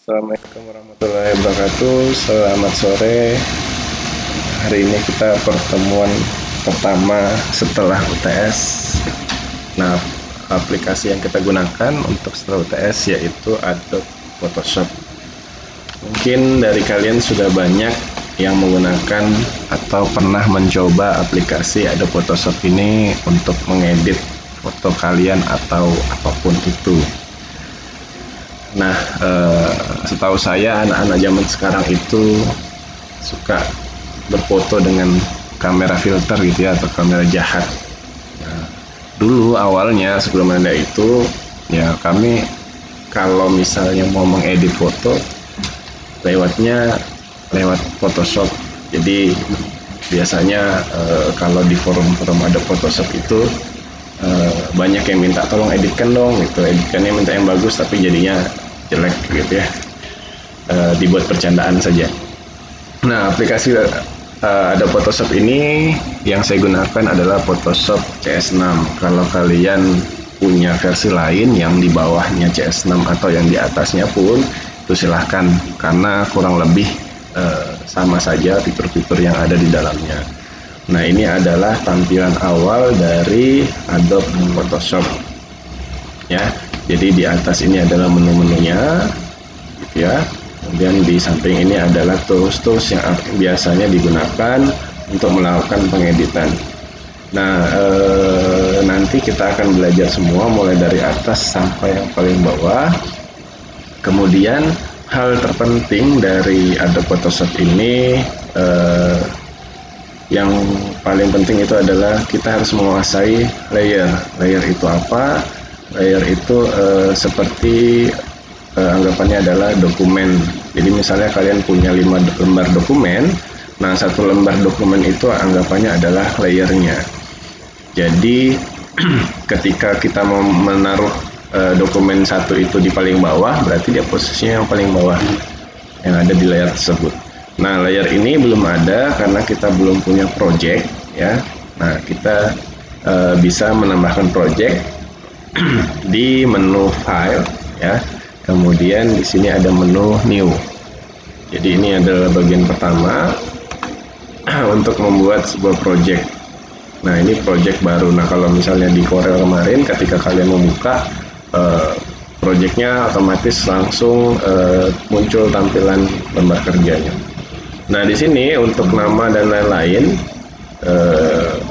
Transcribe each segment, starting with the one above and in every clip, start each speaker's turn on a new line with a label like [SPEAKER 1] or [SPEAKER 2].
[SPEAKER 1] Assalamualaikum warahmatullahi wabarakatuh. Selamat sore. Hari ini kita pertemuan pertama setelah UTS. Nah, aplikasi yang kita gunakan untuk setelah UTS yaitu Adobe Photoshop. Mungkin dari kalian sudah banyak yang menggunakan atau pernah mencoba aplikasi Adobe Photoshop ini untuk mengedit foto kalian atau apapun itu. Nah, setahu saya anak-anak zaman sekarang itu suka berfoto dengan kamera filter gitu ya, atau kamera jahat. Nah, dulu awalnya sebelum ada itu, ya kami kalau misalnya mau mengedit foto, lewat Photoshop. Jadi biasanya kalau di forum-forum ada Photoshop itu banyak yang minta tolong editkan dong gitu, editkannya minta yang bagus tapi jadinya jelek gitu ya, dibuat bercandaan saja. Nah, aplikasi ada Photoshop ini yang saya gunakan adalah Photoshop CS6. Kalau kalian punya versi lain yang di bawahnya CS6 atau yang di atasnya pun itu silahkan, karena kurang lebih sama saja fitur-fitur yang ada di dalamnya. Nah, ini adalah tampilan awal dari Adobe Photoshop ya. Jadi di atas ini adalah menu-menunya gitu ya. Kemudian di samping ini adalah tools-tools yang biasanya digunakan untuk melakukan pengeditan. Nah, nanti kita akan belajar semua mulai dari atas sampai yang paling bawah. Kemudian hal terpenting dari Adobe Photoshop ini, yang paling penting itu adalah kita harus menguasai layer. Layer itu apa? Layer itu seperti anggapannya adalah dokumen. Jadi misalnya kalian punya 5 lembar dokumen, nah satu lembar dokumen itu anggapannya adalah layernya. Jadi ketika kita mau menaruh dokumen satu itu di paling bawah, berarti dia posisinya yang paling bawah yang ada di layar tersebut. Nah, layer ini belum ada karena kita belum punya project ya. Nah, kita bisa menambahkan project di menu file ya. Kemudian di sini ada menu new. Jadi ini adalah bagian pertama untuk membuat sebuah project. Nah, ini project baru. Nah, kalau misalnya di Corel kemarin ketika kalian membuka projectnya, otomatis langsung muncul tampilan lembar kerjanya. Nah, di sini untuk nama dan lain-lain,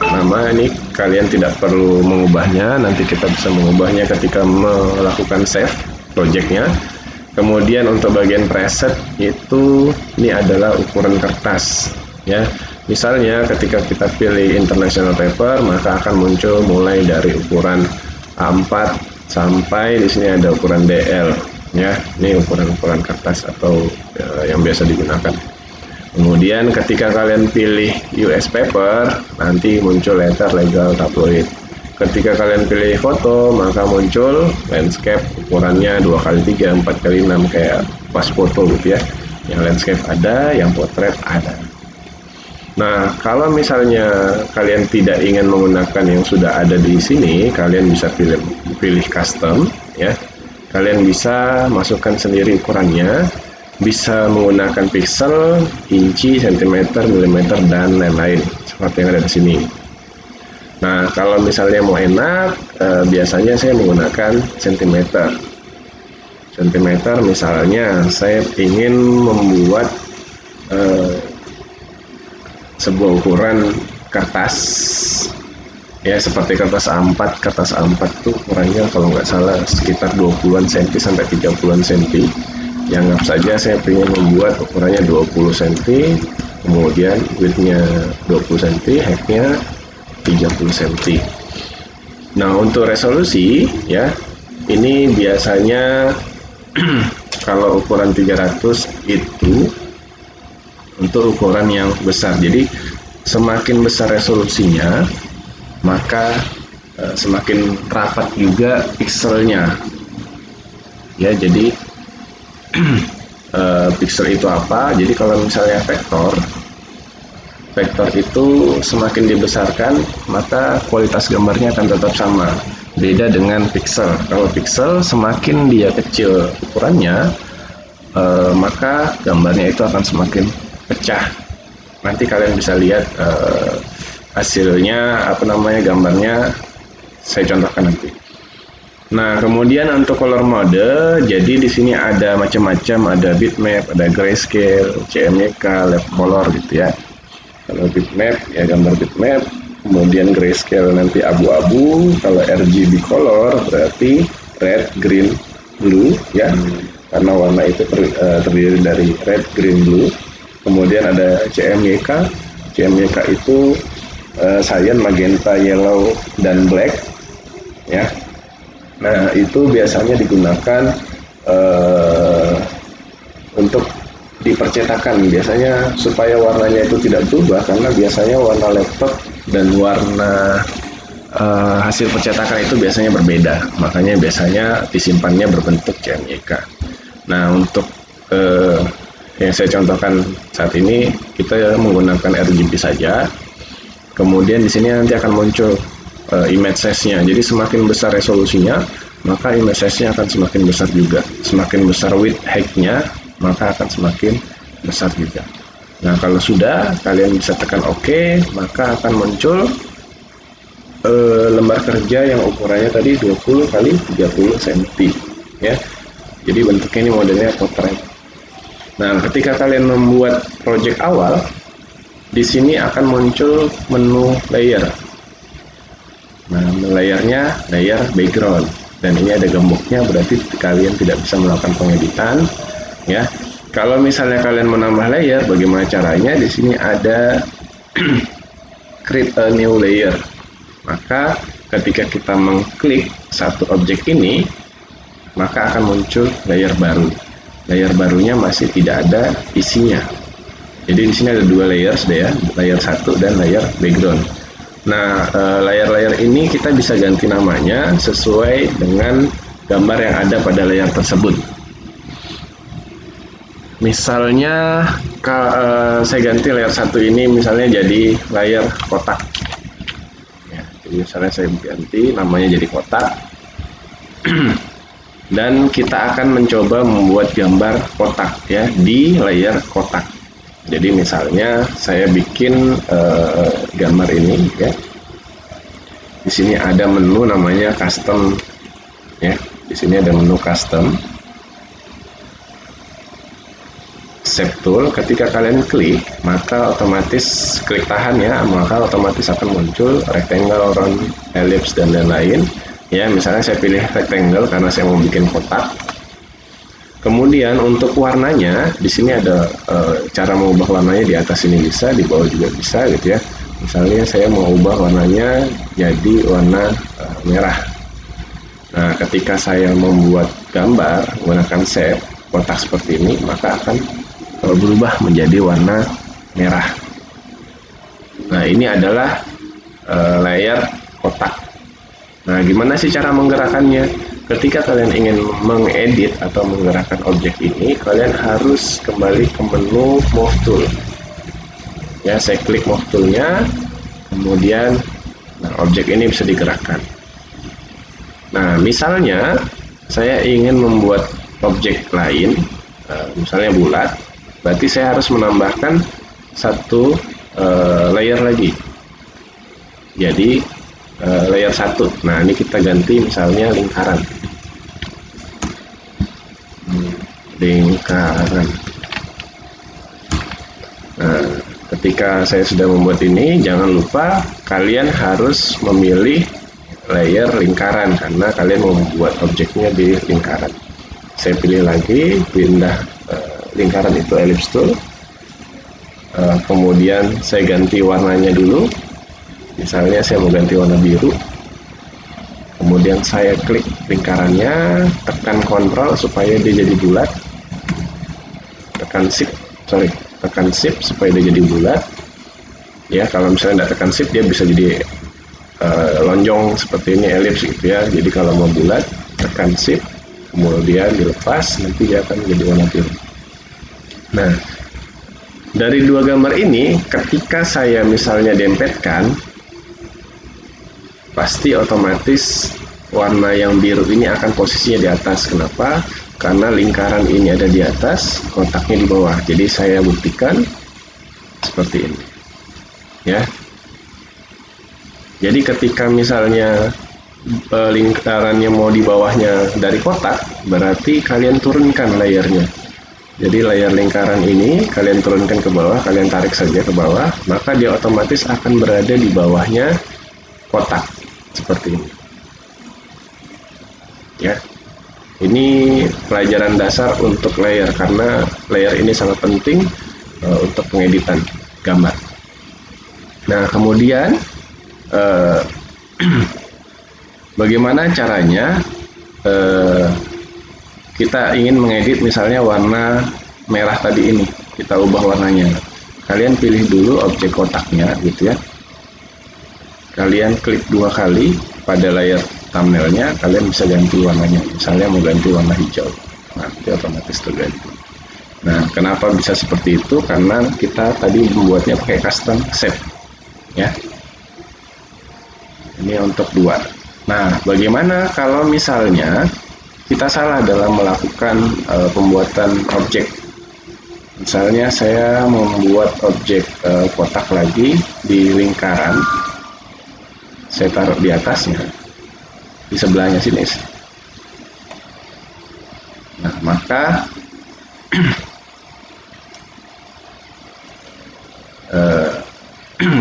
[SPEAKER 1] nama ini kalian tidak perlu mengubahnya, nanti kita bisa mengubahnya ketika melakukan save projectnya. Kemudian untuk bagian preset itu ini adalah ukuran kertas ya. Misalnya ketika kita pilih international paper, maka akan muncul mulai dari ukuran A4 sampai di sini ada ukuran DL ya. Ini ukuran kertas atau yang biasa digunakan. Kemudian ketika kalian pilih US paper, nanti muncul letter legal tabloid. Ketika kalian pilih foto, maka muncul landscape ukurannya 2x3, 4x6 kayak pas foto gitu ya. Yang landscape ada, yang potret ada. Nah, kalau misalnya kalian tidak ingin menggunakan yang sudah ada di sini, kalian bisa pilih custom ya. Kalian bisa masukkan sendiri ukurannya, bisa menggunakan pixel, inci, sentimeter, milimeter, dan lain-lain seperti yang ada di sini. Nah, kalau misalnya mau enak, biasanya saya menggunakan sentimeter. Sentimeter misalnya saya ingin membuat sebuah ukuran kertas ya, seperti kertas A4. Kertas A4 itu ukurannya kalau nggak salah sekitar 20-an cm sampai 30-an cm. Yang anggap saja saya ingin membuat ukurannya 20 cm, kemudian width-nya 20 cm, height-nya 30 cm. Nah, untuk resolusi ya, ini biasanya kalau ukuran 300 itu untuk ukuran yang besar. Jadi semakin besar resolusinya, maka semakin rapat juga pixelnya ya. Jadi pixel itu apa? Jadi kalau misalnya vektor itu semakin dibesarkan, maka kualitas gambarnya akan tetap sama. Beda dengan pixel. Kalau pixel semakin dia kecil ukurannya, maka gambarnya itu akan semakin pecah. Nanti kalian bisa lihat hasilnya, gambarnya saya contohkan nanti. Nah, kemudian untuk color mode, jadi di sini ada macam-macam, ada bitmap, ada grayscale, CMYK, left color gitu ya. Kalau bitmap ya gambar bitmap, kemudian grayscale nanti abu-abu, kalau RGB color berarti red, green, blue ya. Karena warna itu terdiri dari red, green, blue. Kemudian ada CMYK. CMYK itu cyan, magenta, yellow, dan black ya. Nah, itu biasanya digunakan untuk dipercetakan, biasanya supaya warnanya itu tidak berubah, karena biasanya warna laptop dan warna hasil percetakan itu biasanya berbeda, makanya biasanya disimpannya berbentuk CMYK. Nah, untuk yang saya contohkan saat ini kita menggunakan RGB saja. Kemudian di sini nanti akan muncul image size-nya. Jadi semakin besar resolusinya, maka image size-nya akan semakin besar juga. Semakin besar width height-nya, maka akan semakin besar juga. Nah, kalau sudah, kalian bisa tekan OK, maka akan muncul lembar kerja yang ukurannya tadi 20 x 30 cm ya. Jadi bentuknya ini modelnya potret. Nah, ketika kalian membuat project awal, di sini akan muncul menu layer. Nah, layernya layer background, dan ini ada gemboknya, berarti kalian tidak bisa melakukan pengeditan ya. Kalau misalnya kalian menambah layer, bagaimana caranya? Di sini ada create a new layer. Maka ketika kita mengklik satu objek ini, maka akan muncul layer baru. Layer barunya masih tidak ada isinya. Jadi di sini ada dua layer sudah ya, layer 1 dan layer background. Nah, layer-layer ini kita bisa ganti namanya sesuai dengan gambar yang ada pada layer tersebut. Misalnya saya ganti layer 1 ini misalnya jadi layer kotak. Ya, jadi misalnya saya ganti namanya jadi kotak. Dan kita akan mencoba membuat gambar kotak ya di layer kotak. Jadi misalnya saya bikin gambar ini ya. Di sini ada menu namanya custom ya. Di sini ada menu custom. Shape tool, ketika kalian klik, maka otomatis klik tahan ya, maka otomatis akan muncul rectangle, round, ellipse dan lain-lain. Ya, misalnya saya pilih rectangle karena saya mau bikin kotak. Kemudian untuk warnanya, di sini ada cara mengubah warnanya, di atas ini bisa, di bawah juga bisa gitu ya. Misalnya saya mau ubah warnanya jadi warna merah. Nah, ketika saya membuat gambar menggunakan shape kotak seperti ini, maka akan berubah menjadi warna merah. Nah, ini adalah layer kotak. Nah, gimana sih cara menggerakkannya? Ketika kalian ingin mengedit atau menggerakkan objek ini, kalian harus kembali ke menu Move Tool. Ya, saya klik Move Tool-nya, kemudian objek ini bisa digerakkan. Nah, misalnya saya ingin membuat objek lain, misalnya bulat, berarti saya harus menambahkan satu layer lagi. Jadi layer 1. Nah, ini kita ganti misalnya lingkaran. Lingkaran. Nah, ketika saya sudah membuat ini, jangan lupa kalian harus memilih layer lingkaran karena kalian membuat objeknya di lingkaran. Saya pilih lagi, pindah lingkaran itu ellipse tool. Kemudian saya ganti warnanya dulu. Misalnya saya mau ganti warna biru. Kemudian saya klik lingkarannya, tekan Ctrl supaya dia jadi bulat. Tekan Shift supaya dia jadi bulat. Ya, kalau misalnya tidak tekan Shift, dia bisa jadi lonjong seperti ini, elips gitu ya. Jadi kalau mau bulat, tekan Shift, kemudian dilepas, nanti dia akan menjadi warna biru. Nah, dari dua gambar ini, ketika saya misalnya dempetkan, pasti otomatis warna yang biru ini akan posisinya di atas. Kenapa? karena lingkaran ini ada di atas, kotaknya di bawah. Jadi saya buktikan seperti ini, ya. Jadi ketika misalnya lingkarannya mau di bawahnya dari kotak, berarti kalian turunkan layernya. Jadi layar lingkaran ini kalian turunkan ke bawah, kalian tarik saja ke bawah, maka dia otomatis akan berada di bawahnya kotak seperti ini. Ya. Ini pelajaran dasar untuk layer, karena layer ini sangat penting untuk pengeditan gambar. Nah, kemudian bagaimana caranya kita ingin mengedit misalnya warna merah tadi ini, kita ubah warnanya. Kalian pilih dulu objek kotaknya gitu ya. Kalian klik 2 kali pada layar thumbnailnya, kalian bisa ganti warnanya. Misalnya mau ganti warna hijau, nanti otomatis terganti. Nah, kenapa bisa seperti itu? Karena kita tadi membuatnya pakai custom shape, ya. Ini untuk 2. Nah, bagaimana kalau misalnya kita salah dalam melakukan pembuatan objek? Misalnya saya membuat objek kotak lagi di lingkaran, saya taruh di atasnya, di sebelahnya sini. Nah, maka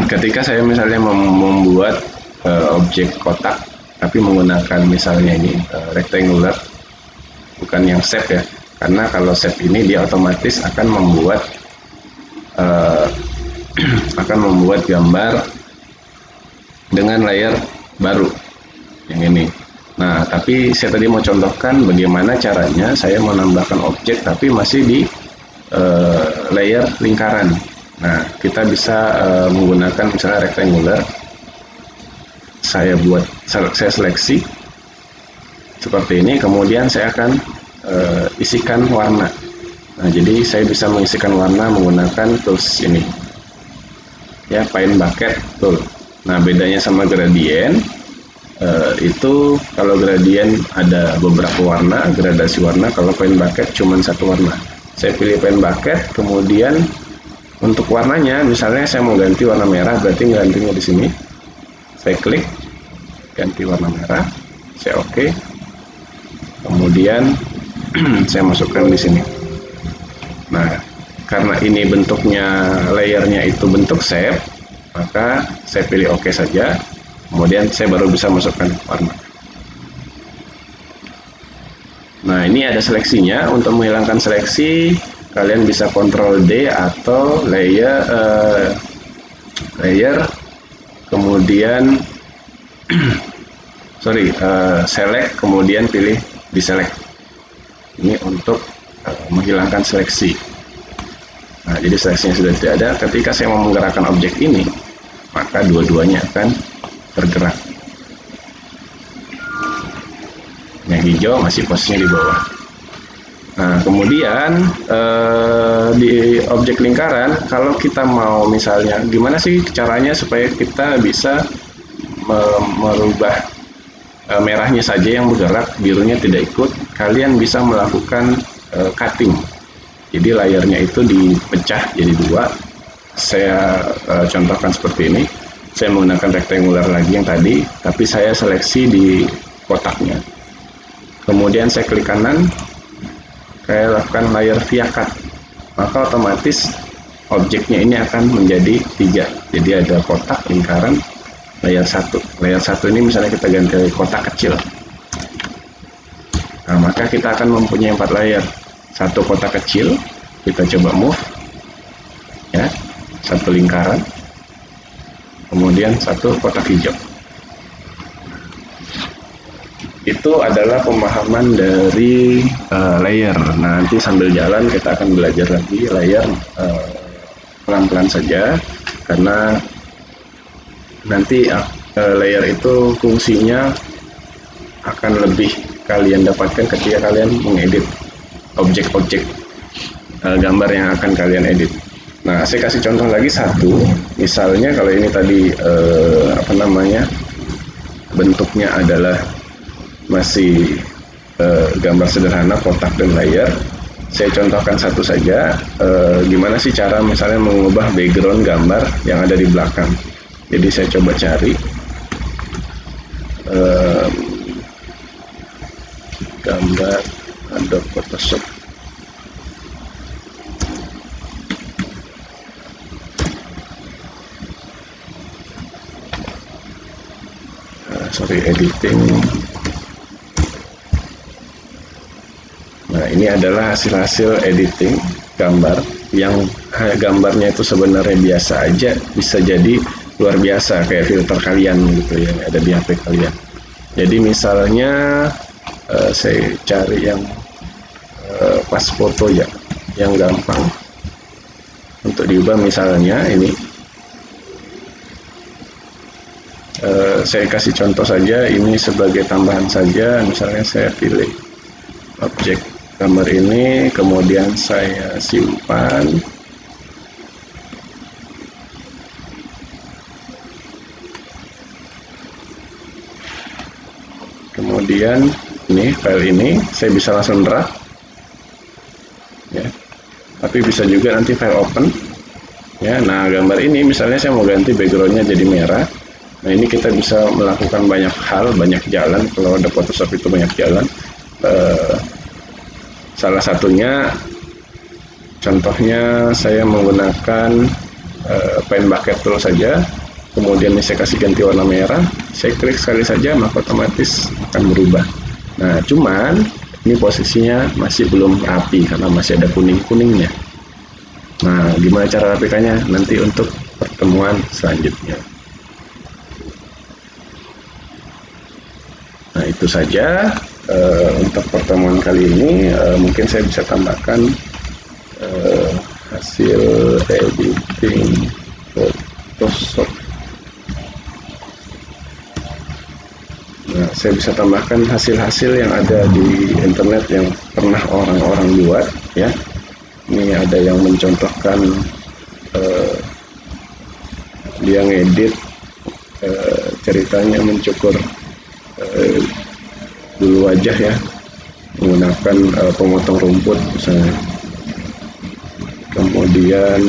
[SPEAKER 1] ketika saya misalnya membuat objek kotak tapi menggunakan misalnya ini rectangular, bukan yang shape ya, karena kalau shape ini dia otomatis akan membuat gambar dengan layer baru yang ini. Nah, tapi saya tadi mau contohkan bagaimana caranya saya menambahkan objek tapi masih di layer lingkaran. Nah, kita bisa menggunakan misalnya rectangular. Saya seleksi seperti ini, kemudian saya akan isikan warna. Nah, jadi saya bisa mengisikan warna menggunakan tools ini, ya, paint bucket tool. Nah, bedanya sama gradient itu kalau gradient ada beberapa warna, gradasi warna. Kalau paint bucket cuma 1 warna. Saya pilih paint bucket, kemudian untuk warnanya misalnya saya mau ganti warna merah, berarti gantinya di sini. Saya klik ganti warna merah, saya oke. Kemudian saya masukkan di sini. Nah, karena ini bentuknya layernya itu bentuk shape, maka saya pilih oke saja. Kemudian saya baru bisa masukkan warna. Nah, ini ada seleksinya. Untuk menghilangkan seleksi, kalian bisa Ctrl D atau layer kemudian select, kemudian pilih deselect. Ini untuk menghilangkan seleksi. Nah, jadi seleksinya sudah tidak ada. Ketika saya mau menggerakkan objek ini, maka dua-duanya akan bergerak. Yang hijau masih posisinya di bawah. Nah, kemudian di objek lingkaran, kalau kita mau misalnya gimana sih caranya supaya kita bisa merubah merahnya saja yang bergerak, birunya tidak ikut, kalian bisa melakukan cutting. Jadi layarnya itu dipecah jadi 2. Saya contohkan seperti ini. Saya menggunakan rectangular lagi yang tadi, tapi saya seleksi di kotaknya. Kemudian saya klik kanan, saya lakukan layer via cut, maka otomatis objeknya ini akan menjadi 3. Jadi ada kotak, lingkaran, layer 1. Layer 1 ini misalnya kita ganti kotak kecil. Nah, maka kita akan mempunyai 4 layer. 1 kotak kecil, kita coba move, ya, 1 lingkaran, kemudian 1 kotak hijau. Itu adalah pemahaman dari layer. Nah, nanti sambil jalan kita akan belajar lagi layer pelan-pelan saja, karena nanti layer itu fungsinya akan lebih kalian dapatkan ketika kalian mengedit objek-objek gambar yang akan kalian edit. Nah, saya kasih contoh lagi 1. Misalnya kalau ini tadi bentuknya adalah masih gambar sederhana kotak dan layer. Saya contohkan satu saja, gimana sih cara misalnya mengubah background gambar yang ada di belakang. Jadi saya coba cari gambar Adobe Photoshop. Editing. Nah, ini adalah hasil-hasil editing gambar yang gambarnya itu sebenarnya biasa aja, bisa jadi luar biasa kayak filter kalian gitu ya, ada di HP kalian. Jadi misalnya saya cari yang pas foto ya, yang gampang untuk diubah. Misalnya ini saya kasih contoh saja, ini sebagai tambahan saja. Misalnya saya pilih objek gambar ini, kemudian saya simpan. Kemudian ini file ini saya bisa langsung drag ya, tapi bisa juga nanti file open ya. Nah, gambar ini misalnya saya mau ganti backgroundnya jadi merah. Nah, ini kita bisa melakukan banyak hal, banyak jalan. Kalau ada Photoshop itu banyak jalan. Salah satunya, contohnya saya menggunakan pen bucket tool saja. Kemudian saya kasih ganti warna merah. Saya klik sekali saja, maka otomatis akan berubah. Nah, cuman ini posisinya masih belum rapi karena masih ada kuning-kuningnya. Nah, gimana cara rapikannya? Nanti untuk pertemuan selanjutnya. Nah, itu saja untuk pertemuan kali ini. Mungkin saya bisa tambahkan hasil editing Photoshop. Nah, saya bisa tambahkan hasil-hasil yang ada di internet yang pernah orang-orang buat ya. Ini ada yang mencontohkan dia ngedit ceritanya mencukur bulu wajah ya, menggunakan pemotong rumput misalnya. Kemudian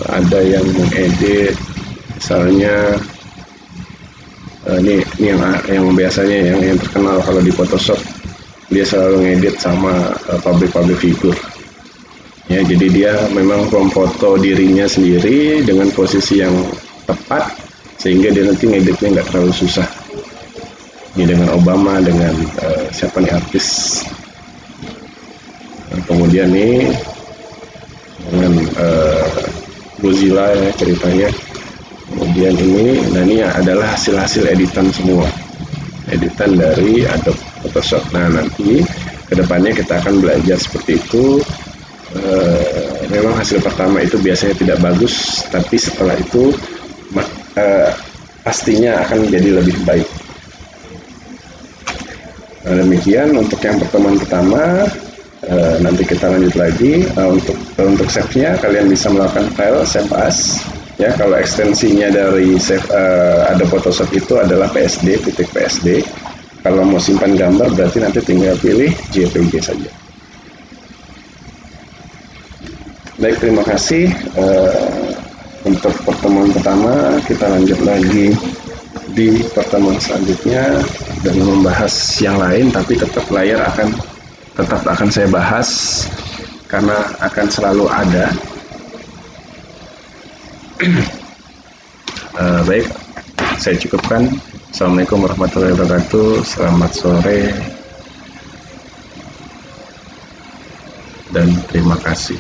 [SPEAKER 1] ada yang mengedit misalnya ini yang biasanya yang terkenal kalau di Photoshop, dia selalu ngedit sama public figure ya. Jadi dia memang memfoto dirinya sendiri dengan posisi yang tepat sehingga dia nanti ngeditnya nggak terlalu susah. Ini dengan Obama, dengan siapa nih artis. Nah, kemudian nih dengan Godzilla ya ceritanya. Kemudian ini, nah ini adalah hasil-hasil editan semua, editan dari Adobe Photoshop. Nah, nanti kedepannya kita akan belajar seperti itu. Memang hasil pertama itu biasanya tidak bagus, tapi setelah itu pastinya akan menjadi lebih baik. Nah, demikian untuk yang pertemuan pertama. Nanti kita lanjut lagi. Untuk save-nya kalian bisa melakukan file save as ya. Kalau ekstensinya dari save Adobe Photoshop itu adalah PSD. Kalau mau simpan gambar berarti nanti tinggal pilih JPG saja. Baik, terima kasih. Untuk pertemuan pertama, kita lanjut lagi di pertemuan selanjutnya dengan membahas yang lain, tapi tetap layar tetap akan saya bahas karena akan selalu ada. Baik, saya cukupkan. Assalamualaikum warahmatullahi wabarakatuh. Selamat sore dan terima kasih.